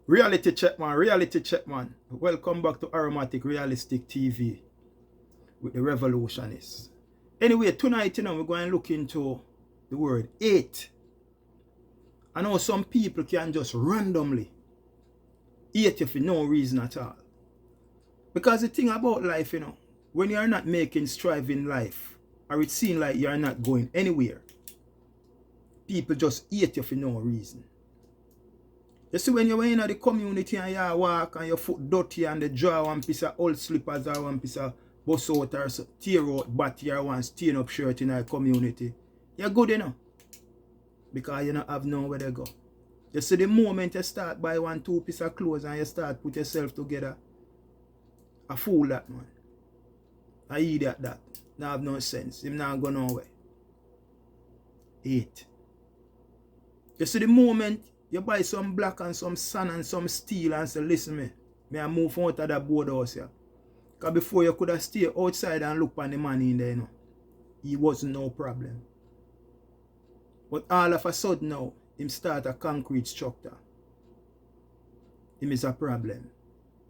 Reality check, man. Reality check, man. Welcome back to Aromatic Realistic TV with the Revolutionists. Anyway, tonight, we're going to look into the word hate. I know some people can just randomly hate you for no reason at all. Because the thing about life, when you're not making strive in life, or it seems like you're not going anywhere, people just hate you for no reason. You see, when you're in the community and you walk and your foot dirty and they draw one piece of old slippers or one piece of bust out or tear out batty or one stain up shirt in the community, you're good, because you don't have nowhere to go. You see, the moment you start buy 1-2 piece of clothes and you start put yourself together, a fool that, man. I idiot that. Now have no sense. Him not go nowhere. Hate. You see, the moment you buy some black and some sand and some steel and say, listen me I move out of that boardhouse here. Because before you could have stayed outside and look on the man in there, he wasn't no problem. But all of a sudden now, him start a concrete structure. Him is a problem.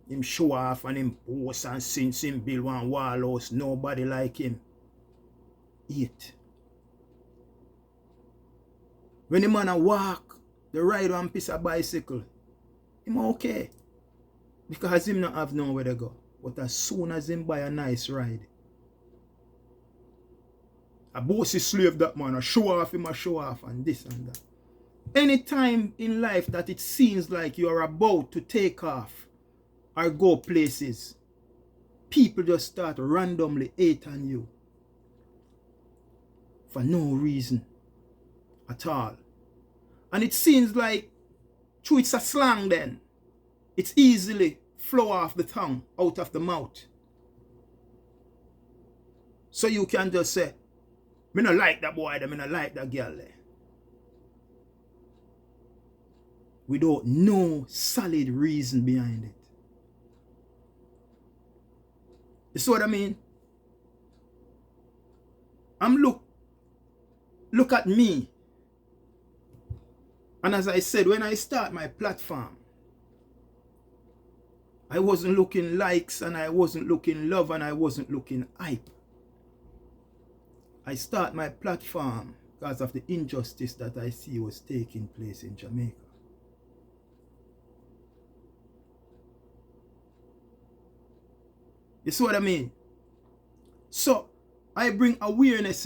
Him show off and him boast and since him build one wall house, nobody like him. Hate. When the man a walk, the ride one piece of bicycle, him okay. Because him not have nowhere to go. But as soon as him buy a nice ride, a bossy slave that man, a show off him a show off and this and that. Anytime in life that it seems like you are about to take off or go places, people just start randomly hate on you. For no reason at all. And it seems like, true, it's a slang then. It's easily flow off the tongue, out of the mouth. So you can just say, me not like that boy, me not like that girl there. Without no solid reason behind it. You see what I mean? Look at me. And as I said, when I start my platform, I wasn't looking likes and I wasn't looking love and I wasn't looking hype. I start my platform because of the injustice that I see was taking place in Jamaica. You see what I mean? So, I bring awareness,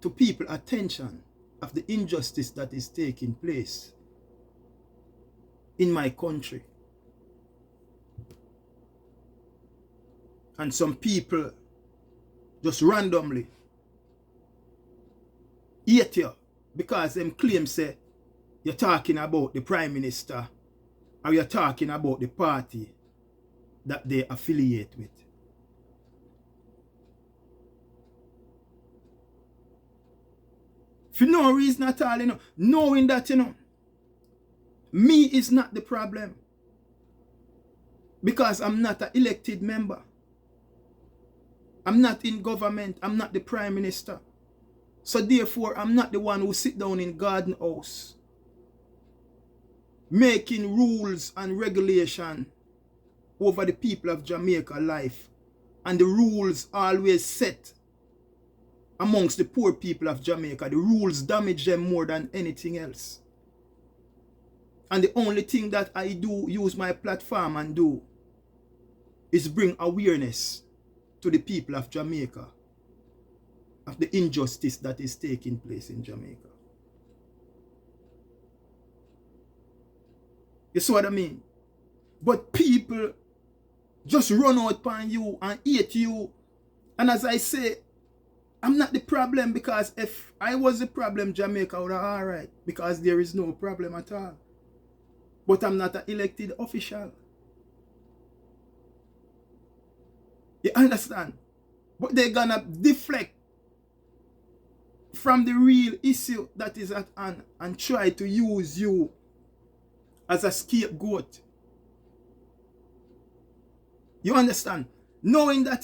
to people's attention of the injustice that is taking place in my country. And some people just randomly hate you because them claim say you're talking about the Prime Minister or you're talking about the party that they affiliate with. For no reason at all, knowing that, me is not the problem. Because I'm not an elected member. I'm not in government. I'm not the Prime Minister. So therefore, I'm not the one who sit down in garden house making rules and regulation over the people of Jamaica life. And the rules always set amongst the poor people of Jamaica. The rules damage them more than anything else. And the only thing that I do, use my platform and do, is bring awareness to the people of Jamaica of the injustice that is taking place in Jamaica. You see what I mean? But people just run out upon you and hate you. And as I say, I'm not the problem, because if I was the problem, Jamaica would have alright, because there is no problem at all. But I'm not an elected official. You understand? But they're gonna deflect from the real issue that is at hand and try to use you as a scapegoat. You understand? Knowing that,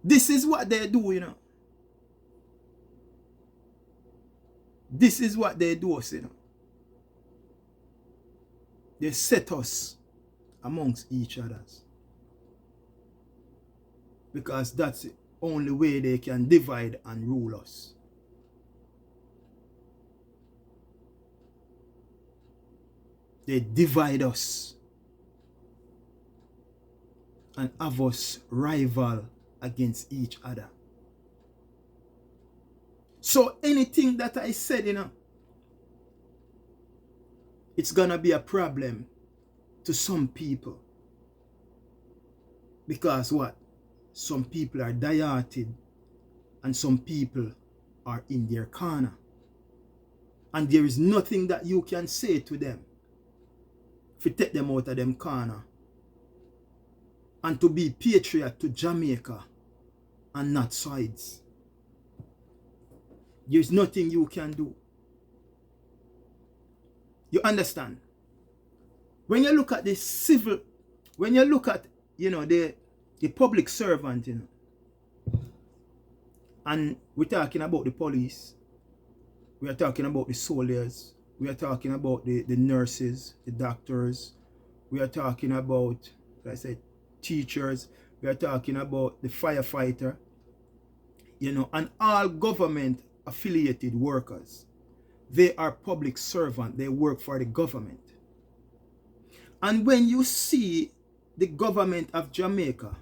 this is what they do, This is what they do, They set us amongst each others. Because that's the only way they can divide and rule us. They divide us and have us rival against each other. So anything that I said, it's gonna be a problem to some people. Because what? Some people are die-hearted and some people are in their corner. And there is nothing that you can say to them to take them out of them corner and to be patriot to Jamaica and not sides. There's nothing you can do. You understand? When you look at the civil, when you look at, the public servant, and we're talking about the police, we are talking about the soldiers, we are talking about the nurses, the doctors, we are talking about, like I said, teachers, we are talking about the firefighter, and all government affiliated workers. They are public servants, they work for the government. And when you see the government of Jamaica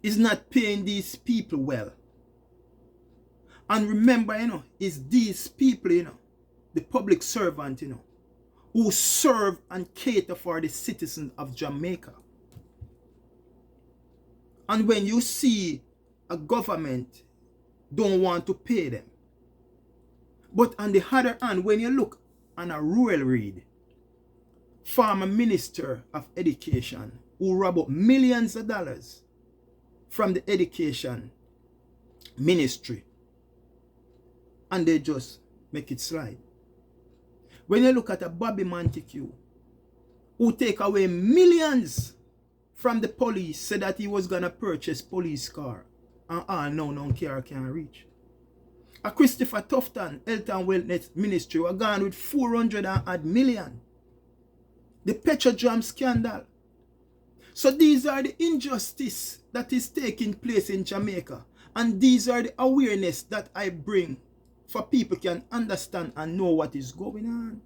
is not paying these people well, and remember, it's these people, the public servant, who serve and cater for the citizens of Jamaica. And when you see a government don't want to pay them, but on the other hand, when you look on a rural read, former Minister of Education who rob up millions of dollars from the education ministry, and they just make it slide. When you look at a Bobby Montague who take away millions from the police, said that he was gonna purchase police car, and no car can reach. A Christopher Tufton, Health and Wellness Ministry, were gone with 400 million. The Petrojam scandal. So these are the injustice that is taking place in Jamaica. And these are the awareness that I bring for people can understand and know what is going on.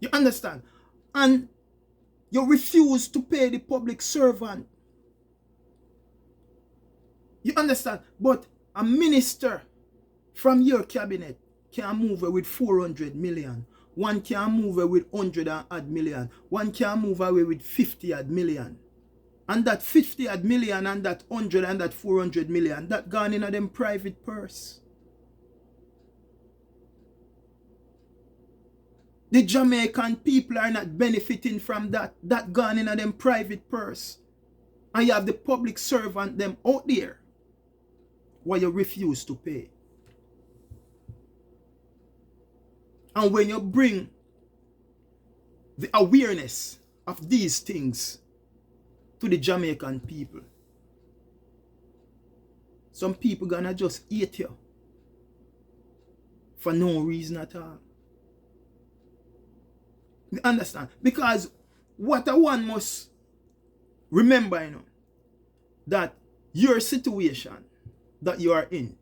You understand? And you refuse to pay the public servant. You understand? But a minister from your cabinet can move away with 400 million. One can move away with 100 million. One can move away with 50 million. And that 50 million and that 100 and that 400 million, that gone in a them private purse. The Jamaican people are not benefiting from that. That gone in a them private purse. And you have the public servant them out there where you refuse to pay. And when you bring the awareness of these things to the Jamaican people, some people gonna just hate you for no reason at all. You understand? Because what one must remember, that your situation that you are in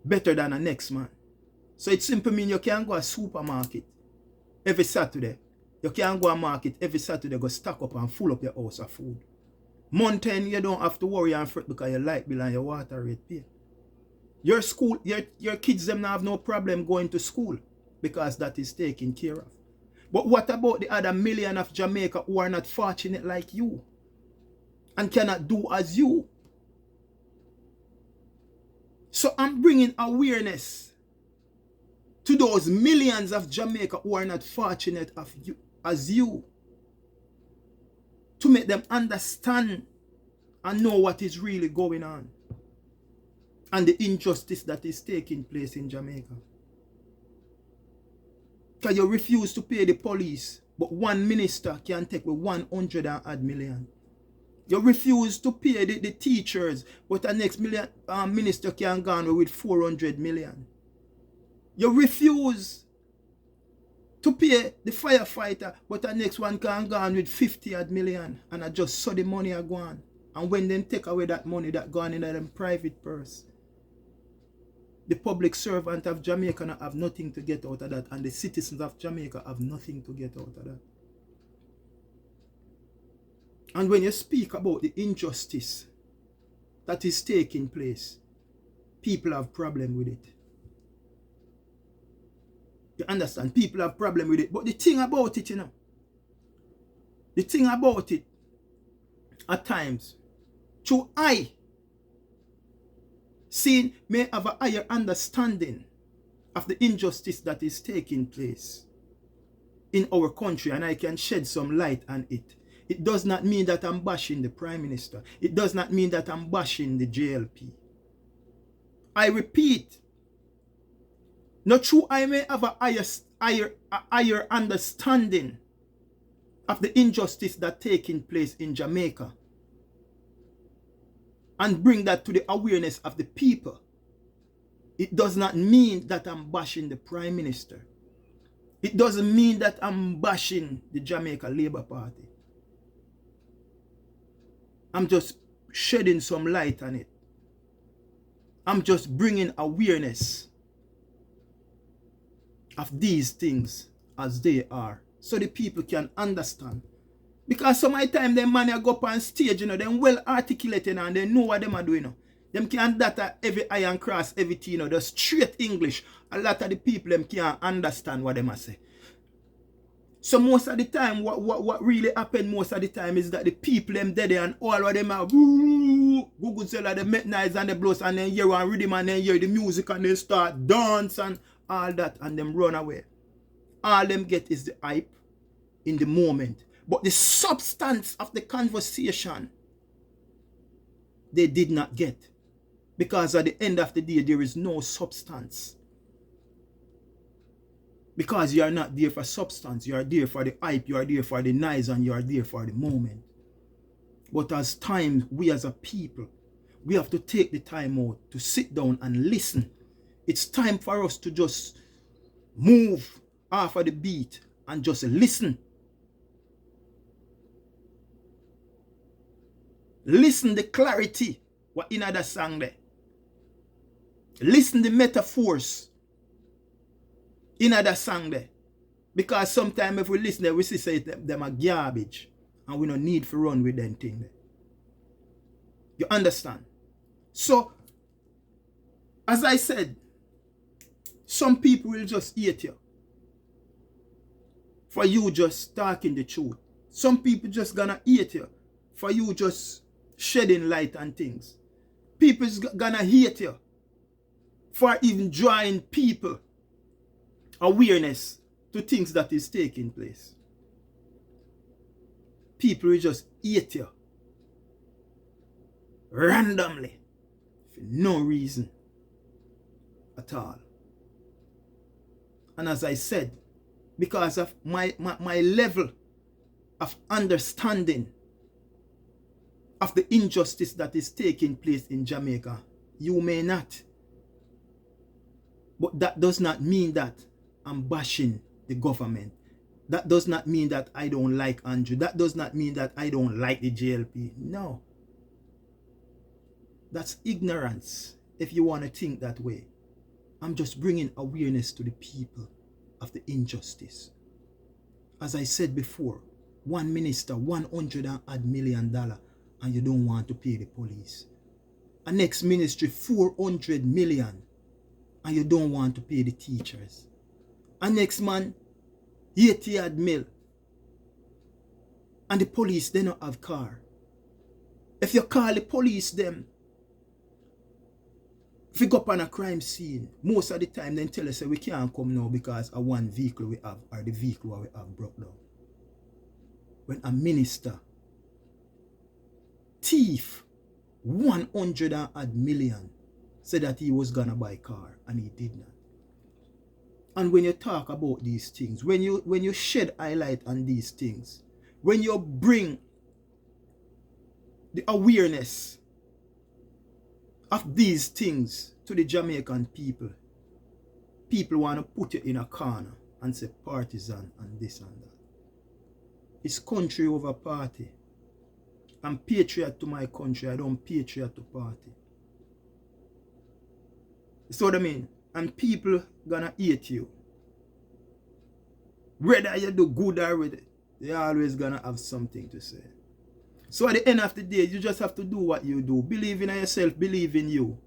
better than the next man. So it simply means you can't go to a supermarket every Saturday. You can't go to a market every Saturday, go stock up and full up your house of food. Mountain, you don't have to worry and fret because your light bill and your water rate pay. Your school, your kids them now have no problem going to school because that is taken care of. But what about the other million of Jamaica who are not fortunate like you and cannot do as you? So I'm bringing awareness to those millions of Jamaica who are not fortunate as you, to make them understand and know what is really going on and the injustice that is taking place in Jamaica. Because you refuse to pay the police, but one minister can take with 100 million. You refuse to pay the teachers, but the next minister can go on with 400 million. You refuse to pay the firefighter, but the next one can go on with 50 million. And I just saw the money are gone. And when they take away that money that gone in them private purse, the public servant of Jamaica have nothing to get out of that, and the citizens of Jamaica have nothing to get out of that. And when you speak about the injustice that is taking place, people have problem with it. You understand? People have problem with it. But the thing about it, the thing about it, at times, through I, seeing, may have a higher understanding of the injustice that is taking place in our country, and I can shed some light on it. It does not mean that I'm bashing the Prime Minister. It does not mean that I'm bashing the JLP. I repeat, not true I may have a higher understanding of the injustice that taking place in Jamaica and bring that to the awareness of the people. It does not mean that I'm bashing the Prime Minister. It doesn't mean that I'm bashing the Jamaica Labour Party. I'm just shedding some light on it. I'm just bringing awareness of these things as they are, so the people can understand. Because some of the time them man go up on stage, them well articulated and they know what them are doing. Them can't data every I and cross everything, the straight English. A lot of the people them can't understand what them are say. So most of the time, what really happen most of the time is that the people them dead and all of them are Google say like they make noise and they blows and then hear one rhythm and then hear the music and they start dance and all that and them run away. All them get is the hype in the moment. But the substance of the conversation, they did not get. Because at the end of the day, there is no substance. Because you are not there for substance. You are there for the hype. You are there for the noise. And you are there for the moment. But as time, we as a people, we have to take the time out to sit down and listen. It's time for us to just move off of the beat and just listen. Listen the clarity what in other song there. Listen the metaphors in other song there. Because sometimes if we listen there, we see say them are garbage. And we don't need to run with them thing there. You understand? So, as I said, some people will just hate you for you just talking the truth. Some people just gonna hate you for you just shedding light on things. People's gonna hate you for even drawing people awareness to things that is taking place. People will just hate you randomly for no reason at all. And as I said, because of my level of understanding of the injustice that is taking place in Jamaica, you may not. But that does not mean that I'm bashing the government. That does not mean that I don't like Andrew. That does not mean that I don't like the JLP. No. That's ignorance if you want to think that way. I'm just bringing awareness to the people of the injustice. As I said before, one minister, $100 million, and you don't want to pay the police. A next ministry, 400 million, and you don't want to pay the teachers. A next man, 80 mil, and the police, they don't have car. If you call the police them, if you go up on a crime scene, most of the time they tell us that we can't come now because of one vehicle we have or the vehicle we have broke down. When a minister, thief, 100 million, said that he was gonna buy a car and he did not. And when you talk about these things, when you shed highlight on these things, when you bring the awareness of these things to the Jamaican people. People want to put you in a corner and say partisan and this and that. It's country over party. I'm patriot to my country. I don't patriot to party. So what I mean? And people gonna hate you. Whether you do good or whether, they always gonna have something to say. So at the end of the day, you just have to do what you do. Believe in yourself, believe in you.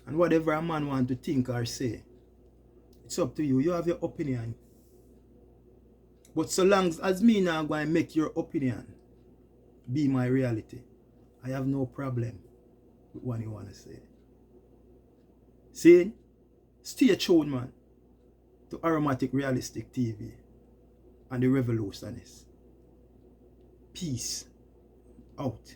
And whatever a man want to think or say, it's up to you. You have your opinion. But so long as me now going to make your opinion be my reality, I have no problem with what you want to say. See? Stay tuned, man, to Aromatic Realistic TV and the Revolutionists. Peace out.